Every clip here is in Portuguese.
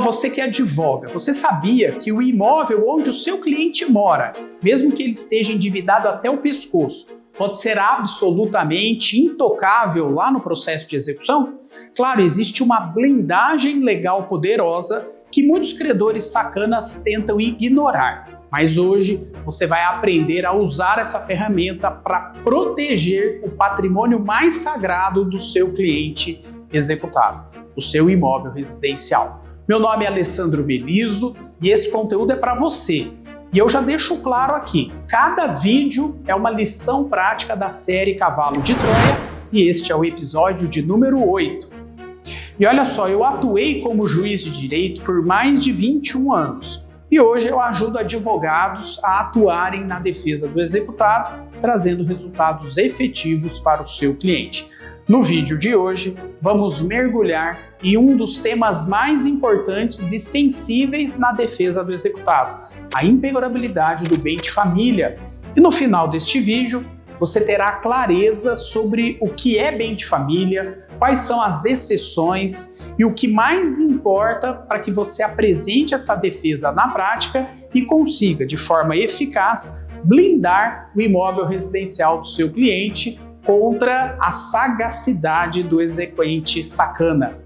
você que advoga, você sabia que o imóvel onde o seu cliente mora, mesmo que ele esteja endividado até o pescoço, pode ser absolutamente intocável lá no processo de execução? Claro, existe uma blindagem legal poderosa que muitos credores sacanas tentam ignorar. Mas hoje você vai aprender a usar essa ferramenta para proteger o patrimônio mais sagrado do seu cliente executado, o seu imóvel residencial. Meu nome é Alessandro Beliso e esse conteúdo é para você. E eu já deixo claro aqui, cada vídeo é uma lição prática da série Cavalo de Troia e este é o episódio de número 8. E olha só, eu atuei como juiz de direito por mais de 21 anos e hoje eu ajudo advogados a atuarem na defesa do executado, trazendo resultados efetivos para o seu cliente. No vídeo de hoje, vamos mergulhar em um dos temas mais importantes e sensíveis na defesa do executado, a impenhorabilidade do bem de família. E no final deste vídeo, você terá clareza sobre o que é bem de família, quais são as exceções e o que mais importa para que você apresente essa defesa na prática e consiga, de forma eficaz, blindar o imóvel residencial do seu cliente contra a sagacidade do exequente sacana.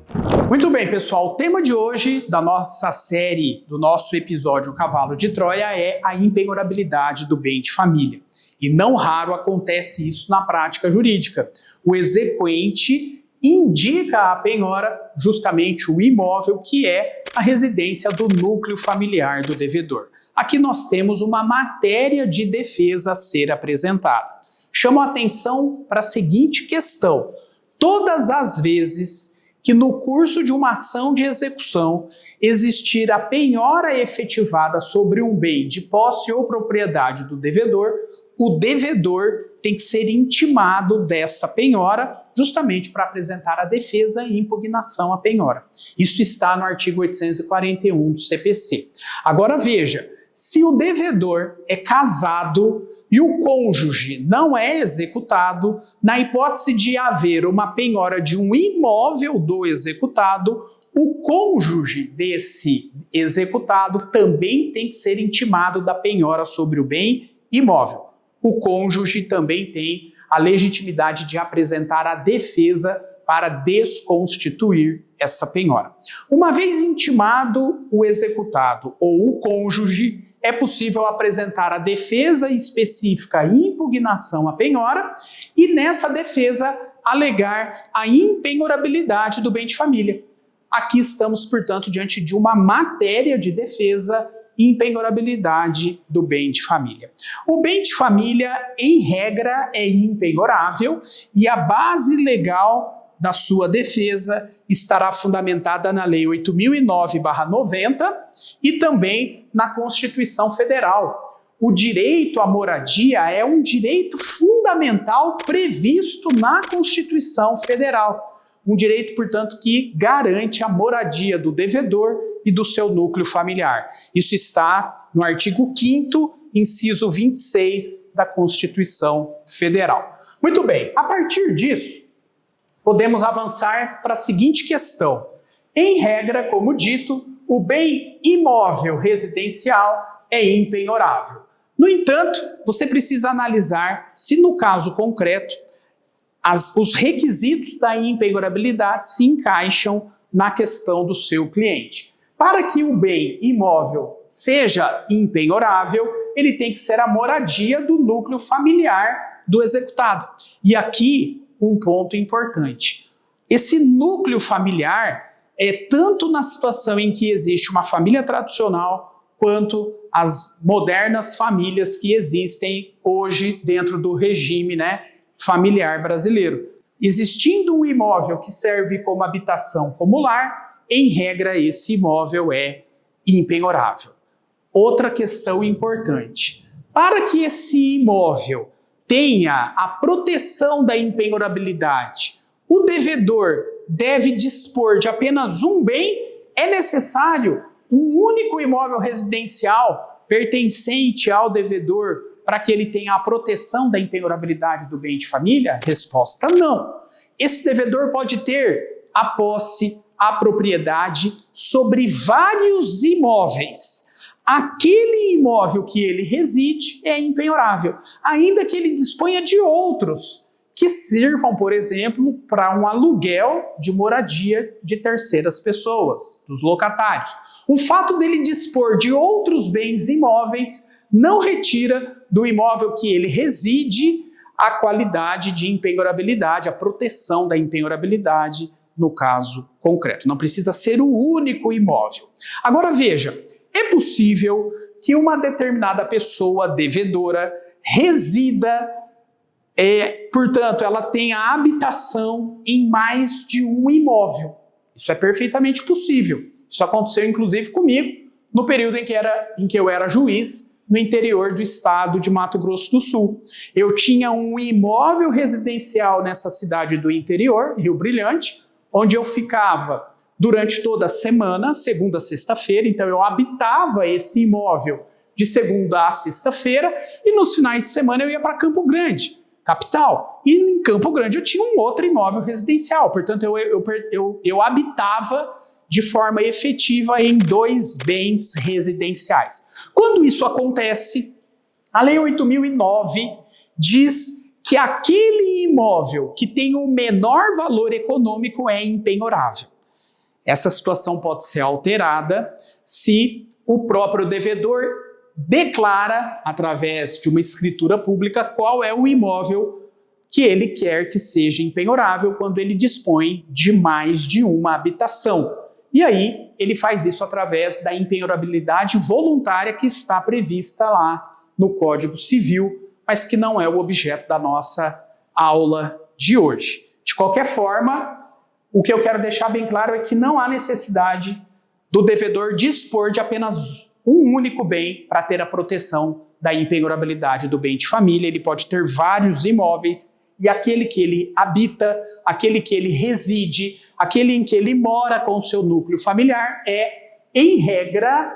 Muito bem, pessoal, o tema de hoje da nossa série, do nosso episódio Cavalo de Troia é a impenhorabilidade do bem de família. E não raro acontece isso na prática jurídica. O exequente indica à penhora justamente o imóvel que é a residência do núcleo familiar do devedor. Aqui nós temos uma matéria de defesa a ser apresentada. Chamo a atenção para a seguinte questão: todas as vezes que no curso de uma ação de execução existir a penhora efetivada sobre um bem de posse ou propriedade do devedor, o devedor tem que ser intimado dessa penhora justamente para apresentar a defesa e impugnação à penhora. Isso está no artigo 841 do CPC. Agora veja, se o devedor é casado e o cônjuge não é executado, na hipótese de haver uma penhora de um imóvel do executado, o cônjuge desse executado também tem que ser intimado da penhora sobre o bem imóvel. O cônjuge também tem a legitimidade de apresentar a defesa para desconstituir essa penhora. Uma vez intimado o executado ou o cônjuge, é possível apresentar a defesa específica e impugnação à penhora e nessa defesa alegar a impenhorabilidade do bem de família. Aqui estamos, portanto, diante de uma matéria de defesa e impenhorabilidade do bem de família. O bem de família, em regra, é impenhorável e a base legal da sua defesa estará fundamentada na Lei 8.009/90 e também na Constituição Federal. O direito à moradia é um direito fundamental previsto na Constituição Federal. Um direito, portanto, que garante a moradia do devedor e do seu núcleo familiar. Isso está no artigo 5º, inciso 26 da Constituição Federal. Muito bem, a partir disso, podemos avançar para a seguinte questão. Em regra, como dito, o bem imóvel residencial é impenhorável. No entanto, você precisa analisar se no caso concreto os requisitos da impenhorabilidade se encaixam na questão do seu cliente. Para que o bem imóvel seja impenhorável, ele tem que ser a moradia do núcleo familiar do executado. E aqui, um ponto importante. Esse núcleo familiar é tanto na situação em que existe uma família tradicional, quanto as modernas famílias que existem hoje dentro do regime, familiar brasileiro. Existindo um imóvel que serve como habitação como lar, em regra esse imóvel é impenhorável. Outra questão importante. Para que esse imóvel tenha a proteção da impenhorabilidade, o devedor deve dispor de apenas um bem? É necessário um único imóvel residencial pertencente ao devedor para que ele tenha a proteção da impenhorabilidade do bem de família? Resposta: não. Esse devedor pode ter a posse, a propriedade sobre vários imóveis. Aquele imóvel que ele reside é impenhorável, ainda que ele disponha de outros que sirvam, por exemplo, para um aluguel de moradia de terceiras pessoas, dos locatários. O fato dele dispor de outros bens imóveis não retira do imóvel que ele reside a qualidade de impenhorabilidade, a proteção da impenhorabilidade no caso concreto. Não precisa ser o único imóvel. Agora veja, é possível que uma determinada pessoa devedora resida, portanto, ela tenha habitação em mais de um imóvel. Isso é perfeitamente possível. Isso aconteceu inclusive comigo no período em que eu era juiz no interior do estado de Mato Grosso do Sul. Eu tinha um imóvel residencial nessa cidade do interior, Rio Brilhante, onde eu ficava durante toda a semana, segunda a sexta-feira, então eu habitava esse imóvel de segunda a sexta-feira e nos finais de semana eu ia para Campo Grande, capital. E em Campo Grande eu tinha um outro imóvel residencial, portanto eu habitava de forma efetiva em 2 bens residenciais. Quando isso acontece, a Lei 8.009 diz que aquele imóvel que tem o menor valor econômico é impenhorável. Essa situação pode ser alterada se o próprio devedor declara, através de uma escritura pública, qual é o imóvel que ele quer que seja impenhorável quando ele dispõe de mais de uma habitação. E aí, ele faz isso através da impenhorabilidade voluntária que está prevista lá no Código Civil, mas que não é o objeto da nossa aula de hoje. De qualquer forma, o que eu quero deixar bem claro é que não há necessidade do devedor dispor de apenas um único bem para ter a proteção da impenhorabilidade do bem de família. Ele pode ter vários imóveis e aquele que ele habita, aquele que ele reside, aquele em que ele mora com o seu núcleo familiar é, em regra,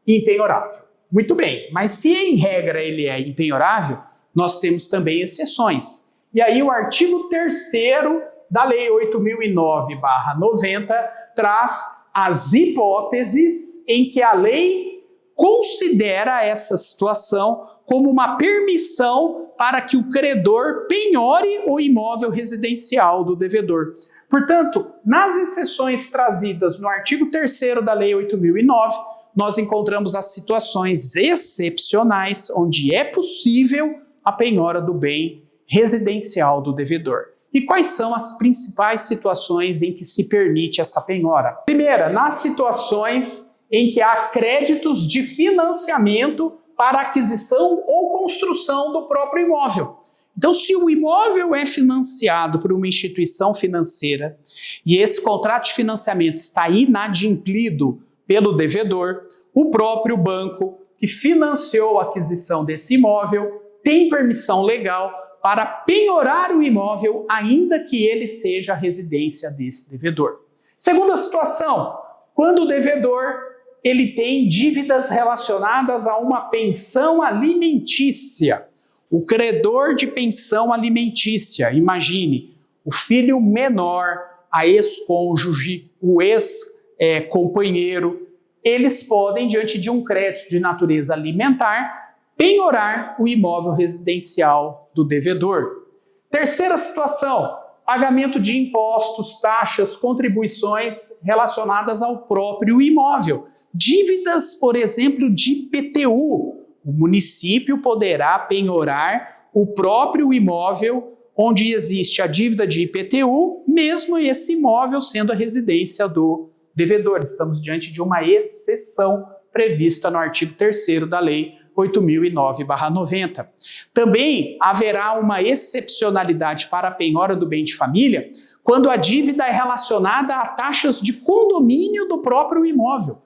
impenhorável. Muito bem, mas se em regra ele é impenhorável, nós temos também exceções. E aí o artigo 3º da Lei 8.009/90 traz as hipóteses em que a lei considera essa situação como uma permissão para que o credor penhore o imóvel residencial do devedor. Portanto, nas exceções trazidas no artigo 3º da Lei 8.009, nós encontramos as situações excepcionais onde é possível a penhora do bem residencial do devedor. E quais são as principais situações em que se permite essa penhora? Primeira, nas situações em que há créditos de financiamento para aquisição ou construção do próprio imóvel. Então, se o imóvel é financiado por uma instituição financeira e esse contrato de financiamento está inadimplido pelo devedor, o próprio banco que financiou a aquisição desse imóvel tem permissão legal para penhorar o imóvel, ainda que ele seja a residência desse devedor. Segunda situação, quando o devedor ele tem dívidas relacionadas a uma pensão alimentícia. O credor de pensão alimentícia, imagine, o filho menor, a ex-cônjuge, o ex-companheiro, eles podem, diante de um crédito de natureza alimentar, penhorar o imóvel residencial do devedor. Terceira situação, pagamento de impostos, taxas, contribuições relacionadas ao próprio imóvel. Dívidas, por exemplo, de IPTU. O município poderá penhorar o próprio imóvel onde existe a dívida de IPTU, mesmo esse imóvel sendo a residência do devedor. Estamos diante de uma exceção prevista no artigo 3º da Lei 8.009/90. Também haverá uma excepcionalidade para a penhora do bem de família quando a dívida é relacionada a taxas de condomínio do próprio imóvel.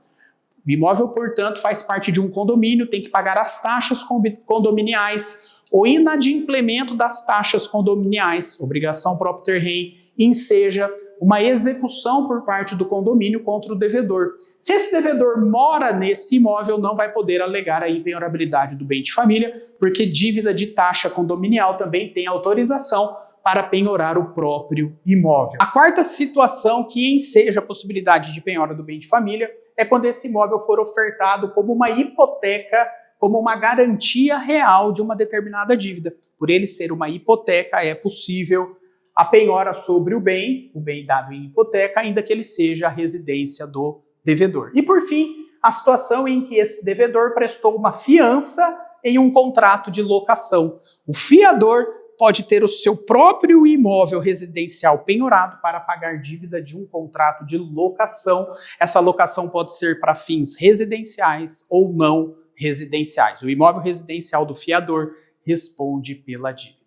O imóvel, portanto, faz parte de um condomínio, tem que pagar as taxas condominiais. O inadimplemento das taxas condominiais, obrigação próprio ter rei, enseja uma execução por parte do condomínio contra o devedor. Se esse devedor mora nesse imóvel, não vai poder alegar a impenhorabilidade do bem de família, porque dívida de taxa condominial também tem autorização para penhorar o próprio imóvel. A quarta situação que enseja a possibilidade de penhora do bem de família é quando esse imóvel for ofertado como uma hipoteca, como uma garantia real de uma determinada dívida. Por ele ser uma hipoteca, é possível a penhora sobre o bem dado em hipoteca, ainda que ele seja a residência do devedor. E por fim, a situação em que esse devedor prestou uma fiança em um contrato de locação. O fiador pode ter o seu próprio imóvel residencial penhorado para pagar dívida de um contrato de locação. Essa locação pode ser para fins residenciais ou não residenciais. O imóvel residencial do fiador responde pela dívida.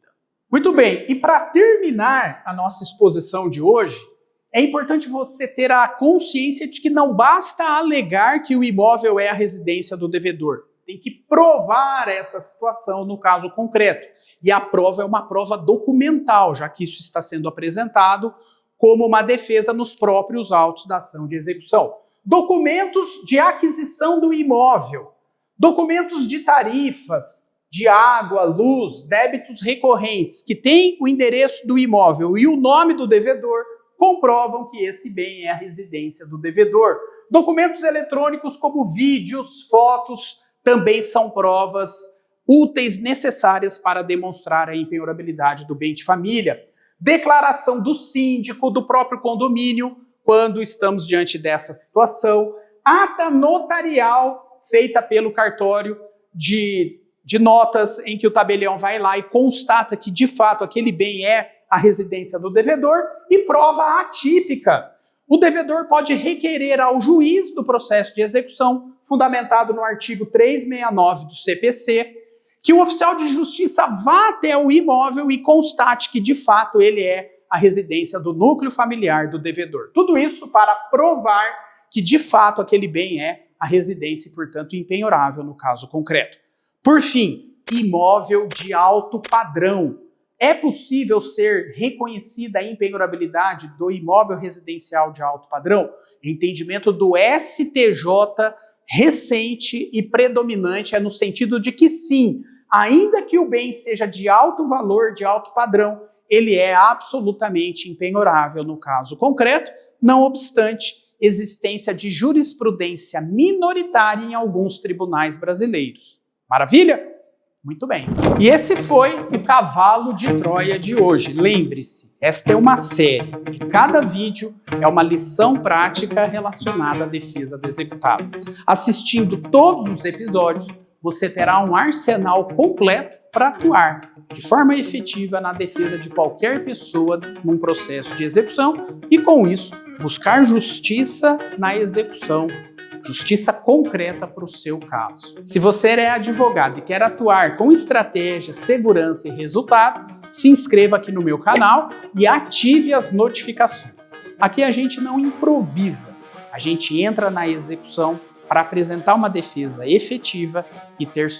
Muito bem, e para terminar a nossa exposição de hoje, é importante você ter a consciência de que não basta alegar que o imóvel é a residência do devedor. Tem que provar essa situação no caso concreto. E a prova é uma prova documental, já que isso está sendo apresentado como uma defesa nos próprios autos da ação de execução. Documentos de aquisição do imóvel, documentos de tarifas, de água, luz, débitos recorrentes, que têm o endereço do imóvel e o nome do devedor, comprovam que esse bem é a residência do devedor. Documentos eletrônicos como vídeos, fotos, também são provas úteis, necessárias para demonstrar a impenhorabilidade do bem de família. Declaração do síndico, do próprio condomínio, quando estamos diante dessa situação. Ata notarial feita pelo cartório de notas, em que o tabelião vai lá e constata que, de fato, aquele bem é a residência do devedor. E prova atípica. O devedor pode requerer ao juiz do processo de execução, fundamentado no artigo 369 do CPC, que o oficial de justiça vá até o imóvel e constate que, de fato, ele é a residência do núcleo familiar do devedor. Tudo isso para provar que, de fato, aquele bem é a residência e, portanto, impenhorável no caso concreto. Por fim, imóvel de alto padrão. É possível ser reconhecida a impenhorabilidade do imóvel residencial de alto padrão? Entendimento do STJ recente e predominante é no sentido de que sim, ainda que o bem seja de alto valor, de alto padrão, ele é absolutamente impenhorável no caso concreto, não obstante existência de jurisprudência minoritária em alguns tribunais brasileiros. Maravilha? Muito bem. E esse foi o cavalo de Troia de hoje. Lembre-se, esta é uma série e cada vídeo é uma lição prática relacionada à defesa do executado. Assistindo todos os episódios, você terá um arsenal completo para atuar de forma efetiva na defesa de qualquer pessoa num processo de execução e, com isso, buscar justiça na execução, justiça concreta para o seu caso. Se você é advogado e quer atuar com estratégia, segurança e resultado, se inscreva aqui no meu canal e ative as notificações. Aqui a gente não improvisa, a gente entra na execução para apresentar uma defesa efetiva e ter